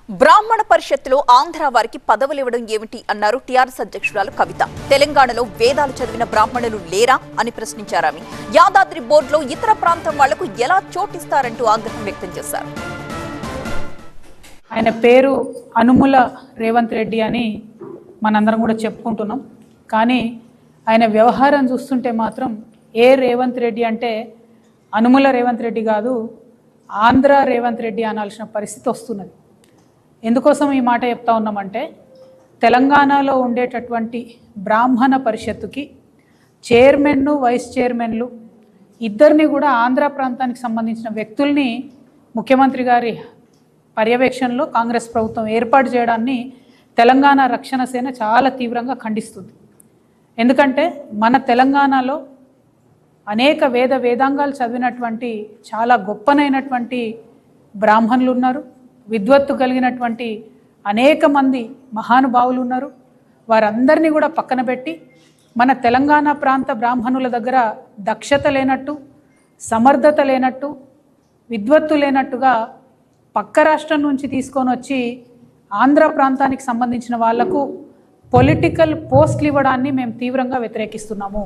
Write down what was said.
బ్రాహ్మణ పరిషత్తులో ఆంధ్ర వారికి పదవులు ఇవ్వడం ఏమిటి అన్నారు టీఆర్ఎస్ అధ్యక్షురాలు కవిత. తెలంగాణలో వేదాలు చదివిన బ్రాహ్మణులు లేరా అని ప్రశ్నించారు ఆమె. యాదాద్రి బోర్డులో ఇతర ప్రాంతం వాళ్లకు ఎలా చోటిస్తారంటూ ఆగ్రహం వ్యక్తం చేశారు. ఆయన పేరు అనుముల రేవంత్ రెడ్డి అని మనందరం కూడా చెప్పుకుంటున్నాం. కానీ ఆయన వ్యవహారం చూస్తుంటే మాత్రం రేవంత్ రెడ్డి అంటే అనుముల రేవంత్ రెడ్డి కాదు, ఆంధ్ర రేవంత్ రెడ్డి అనాల్సిన పరిస్థితి వస్తున్నది. ఎందుకోసం ఈ మాట చెప్తా ఉన్నామంటే, తెలంగాణలో ఉండేటటువంటి బ్రాహ్మణ పరిషత్తుకి చైర్మన్ను వైస్ చైర్మన్లు ఇద్దరిని కూడా ఆంధ్ర ప్రాంతానికి సంబంధించిన వ్యక్తుల్ని ముఖ్యమంత్రి గారి పర్యవేక్షణలో కాంగ్రెస్ ప్రభుత్వం ఏర్పాటు చేయడాన్ని తెలంగాణ రక్షణ సేన చాలా తీవ్రంగా ఖండిస్తుంది. ఎందుకంటే మన తెలంగాణలో అనేక వేదాంగాలు చదివినటువంటి చాలా గొప్పనైనటువంటి బ్రాహ్మణులు ఉన్నారు, విద్వత్తు కలిగినటువంటి అనేక మంది మహానుభావులు ఉన్నారు. వారందరినీ కూడా పక్కన పెట్టి మన తెలంగాణ ప్రాంత బ్రాహ్మణుల దగ్గర దక్షత లేనట్టు, సమర్థత లేనట్టు, విద్వత్తు లేనట్టుగా పక్క రాష్ట్రం నుంచి తీసుకొని వచ్చి ఆంధ్ర ప్రాంతానికి సంబంధించిన వాళ్లకు పొలిటికల్ పోస్టులు ఇవ్వడాన్ని మేము తీవ్రంగా వ్యతిరేకిస్తున్నాము.